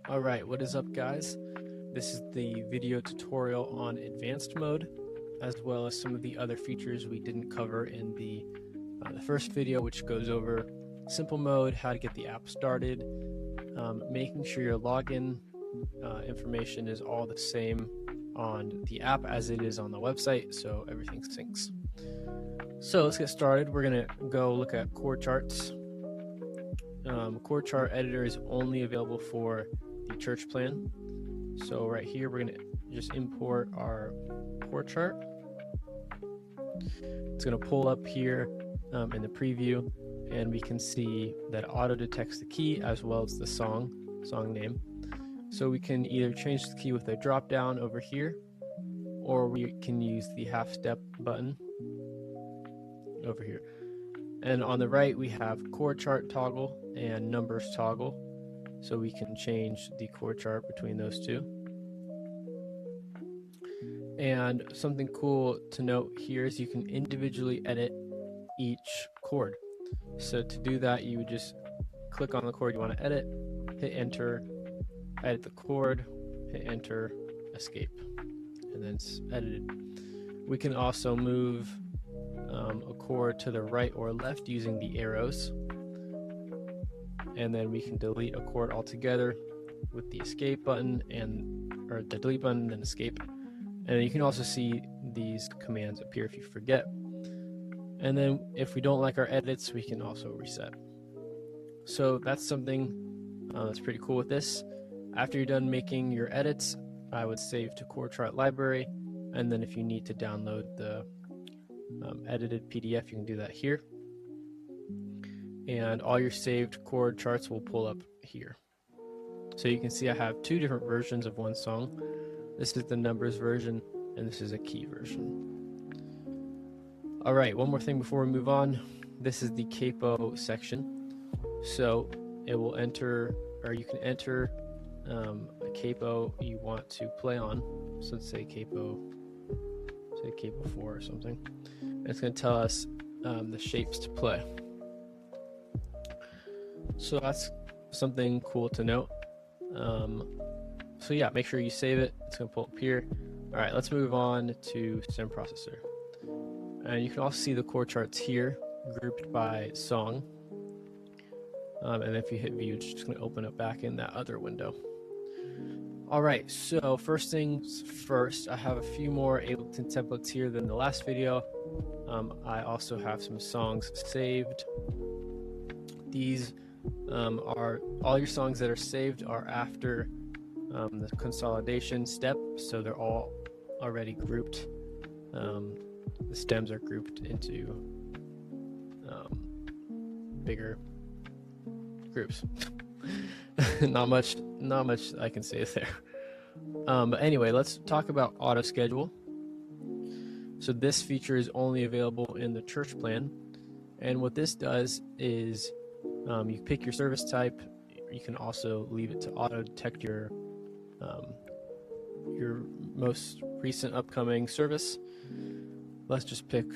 All right, what is up, guys? This is the video tutorial on advanced mode, as well as some of the other features we didn't cover in the first video, which goes over simple mode, how to get the app started, making sure your login information is all the same on the app as it is on the website, so everything syncs. So let's get started. We're gonna go look at chord charts. Chord Chart Editor is only available for the church plan. So right here, we're gonna just import our chord chart. It's gonna pull up here in the preview, and we can see that it auto detects the key as well as the song name. So we can either change the key with a drop down over here, or we can use the half step button over here. And on the right, we have chord chart toggle and numbers toggle. So we can change the chord chart between those two. And something cool to note here is you can individually edit each chord. So to do that, you would just click on the chord you want to edit, hit enter, edit the chord, hit enter, escape, and then it's edited. We can also move a chord to the right or left using the arrows, and then we can delete a chord altogether with the escape button or the delete button and then escape. And you can also see these commands appear if you forget. And then if we don't like our edits, we can also reset. So that's something that's pretty cool with this. After you're done making your edits, I would save to Chord Chart Library, and then if you need to download the edited PDF, you can do that here. And all your saved chord charts will pull up here. So you can see I have two different versions of one song. This is the numbers version, and this is a key version. All right, one more thing before we move on. This is the capo section. So it will enter, or you can enter a capo you want to play on. So let's say capo 4 or something. And it's going to tell us the shapes to play. So that's something cool to note. So yeah, make sure you save it. It's going to pull up here. All right, let's move on to stem processor. And you can also see the chord charts here grouped by song. And if you hit view, it's just going to open up back in that other window. All right, so first things first, I have a few more Ableton templates here than the last video. I also have some songs saved. These are all your songs that are saved are after the consolidation step, so they're all already grouped. The stems are grouped into bigger groups. not much I can say there. But anyway, let's talk about auto schedule. So this feature is only available in the church plan, and what this does is you pick your service type. You can also leave it to auto detect your most recent upcoming service. Let's just pick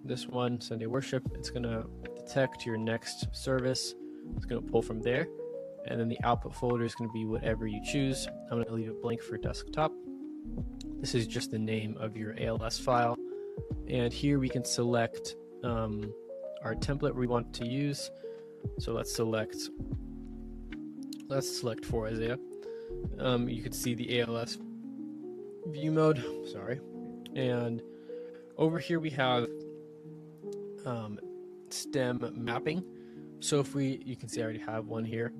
this one, Sunday worship. It's going to detect your next service. It's going to pull from there, and then the output folder is going to be whatever you choose. I'm going to leave it blank for desktop. This is just the name of your ALS file, and here we can select our template we want to use. So let's select for Isaiah. You can see the ALS view mode, and over here we have stem mapping. So if you can see I already have one here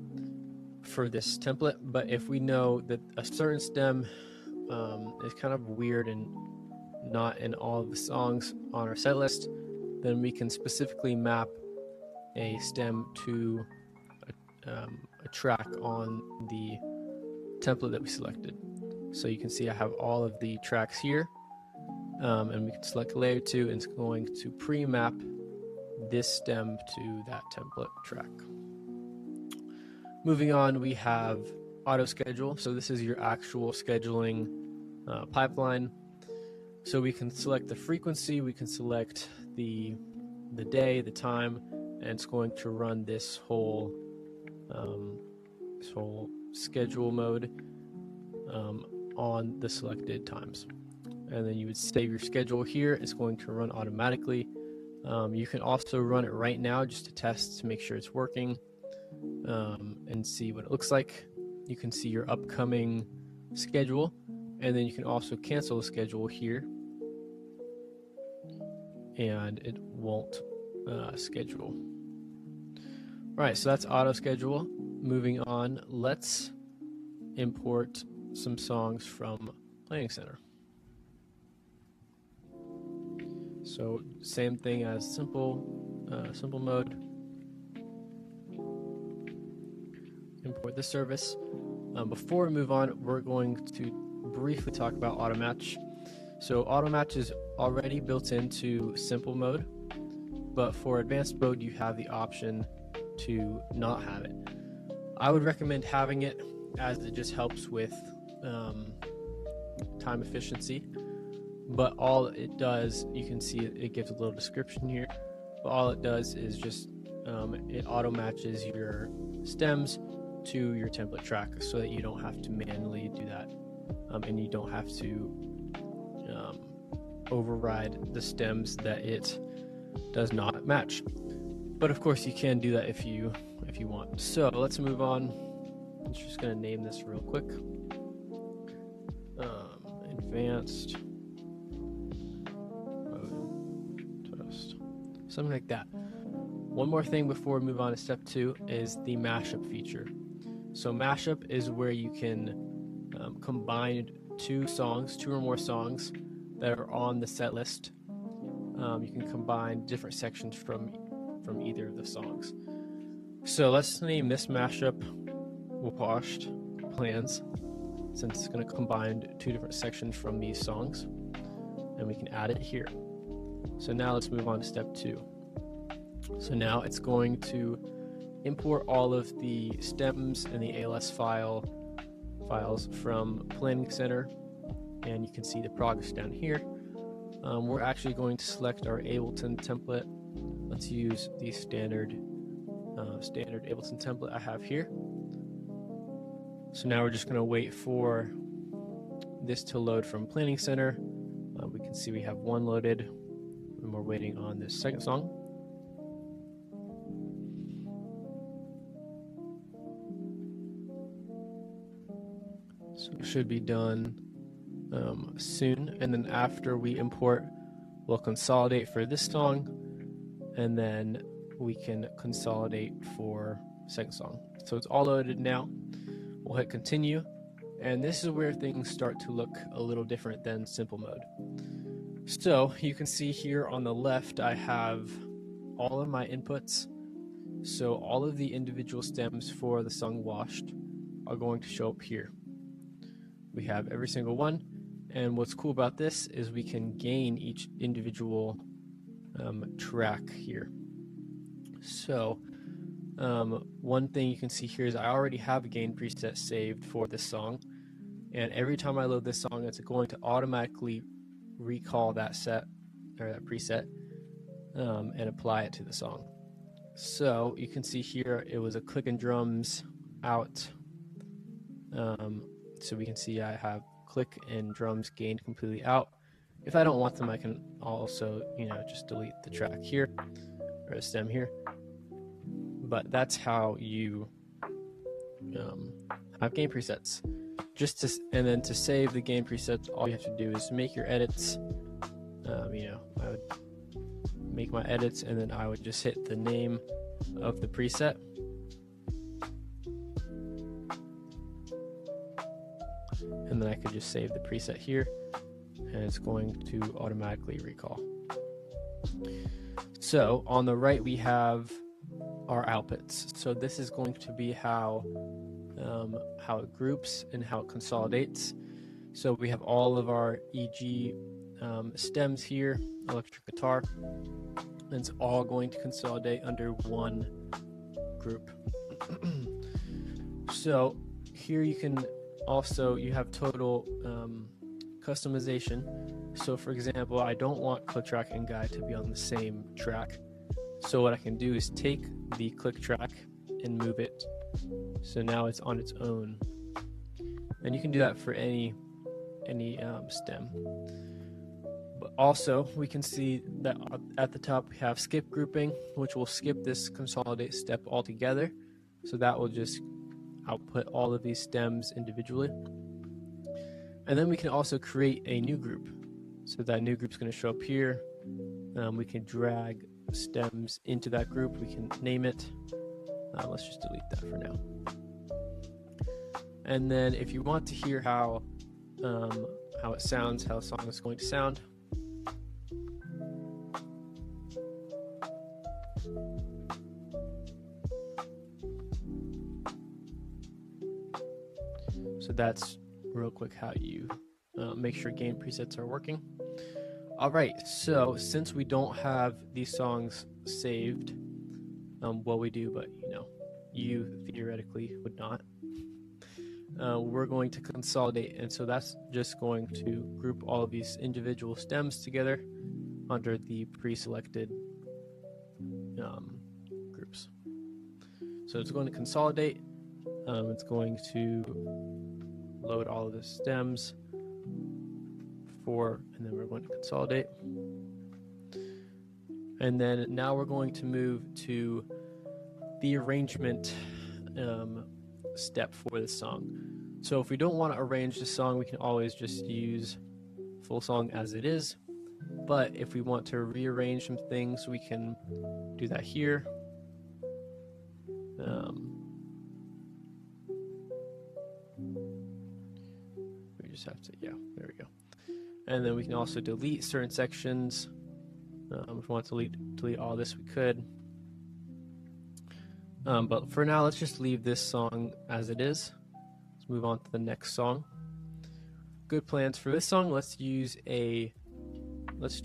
for this template, but if we know that a certain stem is kind of weird and not in all of the songs on our set list, then we can specifically map a stem to a track on the template that we selected. So you can see I have all of the tracks here, and we can select layer 2, and it's going to pre-map this stem to that template track. Moving on, we have auto schedule. So this is your actual scheduling pipeline. So we can select the frequency, we can select the day, the time, and it's going to run this whole this whole schedule mode on the selected times. And then you would save your schedule here. It's going to run automatically. You can also run it right now just to test to make sure it's working and see what it looks like. You can see your upcoming schedule, and then you can also cancel the schedule here, and it won't schedule. All right, so that's auto schedule. Moving on, let's import some songs from Planning Center. So same thing as simple mode. Import this service. Before we move on, we're going to briefly talk about auto match. So auto match is already built into simple mode, but for advanced mode you have the option to not have it. I would recommend having it, as it just helps with time efficiency. But all it does, you can see it gives a little description here, but all it does is just it auto matches your stems to your template track, so that you don't have to manually do that, and you don't have to override the stems that it does not match. But of course you can do that if you want. So let's move on. I'm just going to name this real quick. Advanced mode test, something like that. One more thing before we move on to step 2 is the mashup feature. So mashup is where you can combine two or more songs that are on the set list. You can combine different sections from either of the songs. So let's name this mashup Washed Plans, since it's going to combine two different sections from these songs, and we can add it here. So now let's move on to step 2. So now it's going to import all of the stems and the ALS files from Planning Center, and you can see the progress down here. We're actually going to select our Ableton template. Let's use the standard Ableton template I have here. So now we're just going to wait for this to load from Planning Center. We can see we have one loaded, and we're waiting on this second song. So it should be done soon, and then after we import, we'll consolidate for this song, and then we can consolidate for the second song. So it's all loaded now. We'll hit continue, and this is where things start to look a little different than simple mode. So you can see here on the left I have all of my inputs. So all of the individual stems for the song Washed are going to show up here. We have every single one, and what's cool about this is we can gain each individual track here. So one thing you can see here is I already have a gain preset saved for this song, and every time I load this song, it's going to automatically recall that set or that preset and apply it to the song. So you can see here it was a click and drums out. So we can see I have click and drums gained completely out. If I don't want them, I can also, just delete the track here or the stem here. But that's how you have gain presets. And then to save the gain presets, all you have to do is make your edits. I would make my edits, and then I would just hit the name of the preset. And then I could just save the preset here, and it's going to automatically recall. So on the right we have our outputs. So this is going to be how it groups and how it consolidates. So we have all of our EG stems here, electric guitar, and it's all going to consolidate under one group. So here you can you have total customization. So for example, I don't want click track and guide to be on the same track. So what I can do is take the click track and move it so now it's on its own. And you can do that for any stem. But also we can see that at the top we have skip grouping, which will skip this consolidate step altogether. So that will just output all of these stems individually. And then we can also create a new group. So that new group is going to show up here. We can drag stems into that group. We can name it. Let's just delete that for now. And then if you want to hear how it sounds, how a song is going to sound, so that's real quick how you make sure game presets are working. All right, so since we don't have these songs saved, well, we do, but you theoretically would not. We're going to consolidate, and so that's just going to group all of these individual stems together under the pre-selected groups. So it's going to consolidate. It's going to load all of the stems and then we're going to consolidate. And then now we're going to move to the arrangement step for the song. So if we don't want to arrange the song, we can always just use full song as it is. But if we want to rearrange some things, we can do that here. We just have to, there we go. And then we can also delete certain sections. If we want to delete all this, we could. But for now, let's just leave this song as it is. Let's move on to the next song. Good plans for this song. Let's do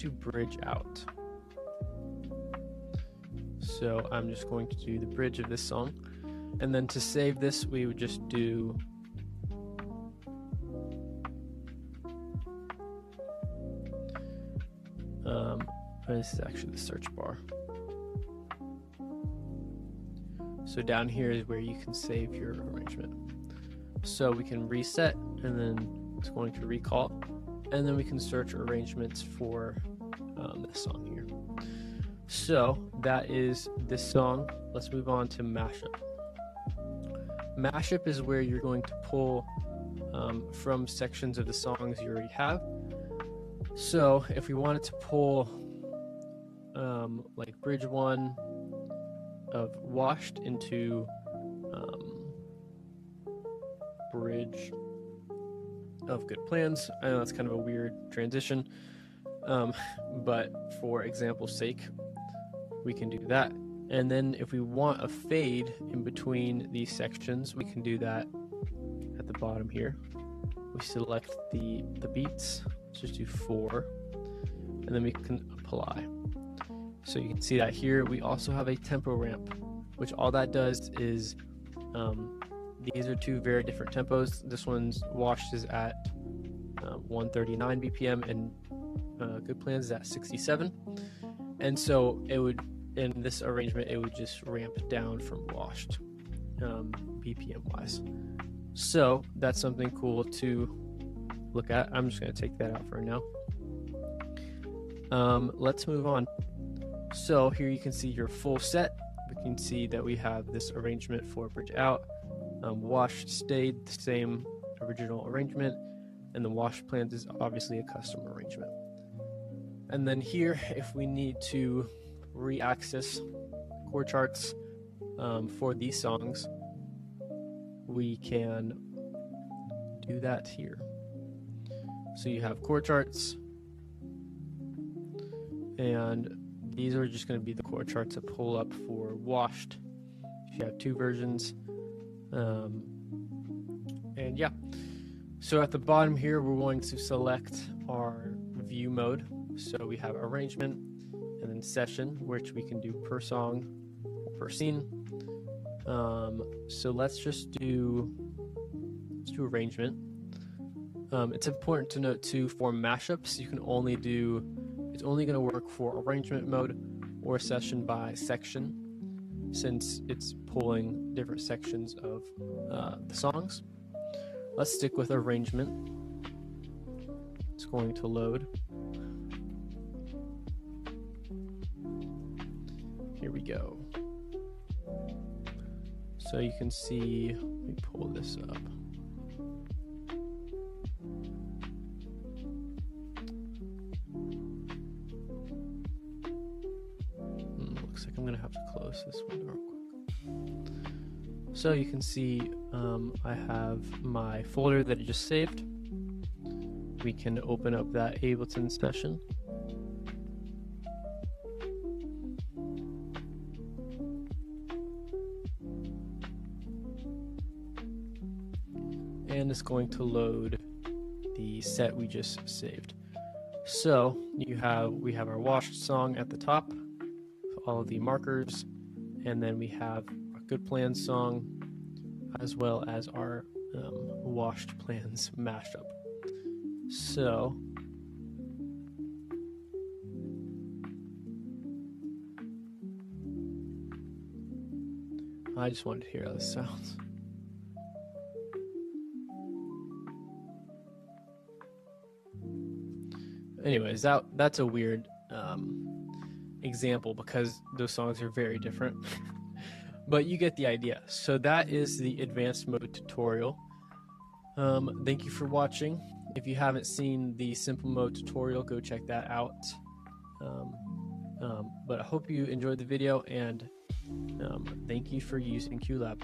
bridge out. So I'm just going to do the bridge of this song. And then to save this, we would just do this is actually the search bar. So down here is where you can save your arrangement. So we can reset, and then it's going to recall, and then we can search arrangements for this song here. So that is this song. Let's move on to mashup. Mashup is where you're going to pull from sections of the songs you already have. So if we wanted to pull like bridge 1 of Washed into bridge of Good Plans, I know that's kind of a weird transition, but for example's sake, we can do that. And then if we want a fade in between these sections, we can do that at the bottom here. We select the beats. Let's just do 4, and then we can apply. So you can see that here we also have a tempo ramp, which all that does is these are 2 very different tempos. This one's Washed is at 139 BPM and Good Plans is at 67. And so it would, in this arrangement, it would just ramp down from Washed BPM wise. So that's something cool to look at. I'm just going to take that out for now. Let's move on. So here you can see your full set. We can see that we have this arrangement for bridge out. Washed stayed the same original arrangement, and the Washed Plans is obviously a custom arrangement. And then here, if we need to re-access chord charts for these songs, we can do that here. So you have chord charts, and these are just going to be the chord charts that pull up for Washed. If you have 2 versions, and yeah. So at the bottom here, we're going to select our view mode. So we have arrangement and then session, which we can do per song or per scene. So let's do arrangement. It's important to note too, for mashups, you can only it's only going to work for arrangement mode or session by section. since it's pulling different sections of the songs. Let's stick with arrangement. It's going to load. Here we go. So you can see, let me pull this up. Looks like I'm gonna have to close this window real quick. So you can see I have my folder that I just saved. We can open up that Ableton session. And it's going to load the set we just saved. So we have our washed song at the top, all of the markers, and then we have our good plans song, as well as our washed plans mashup. So I just wanted to hear how this sounds. Anyways, that's a weird example because those songs are very different. But you get the idea. So that is the advanced mode tutorial. Thank you for watching. If you haven't seen the simple mode tutorial, go check that out. But I hope you enjoyed the video, and thank you for using CueLab.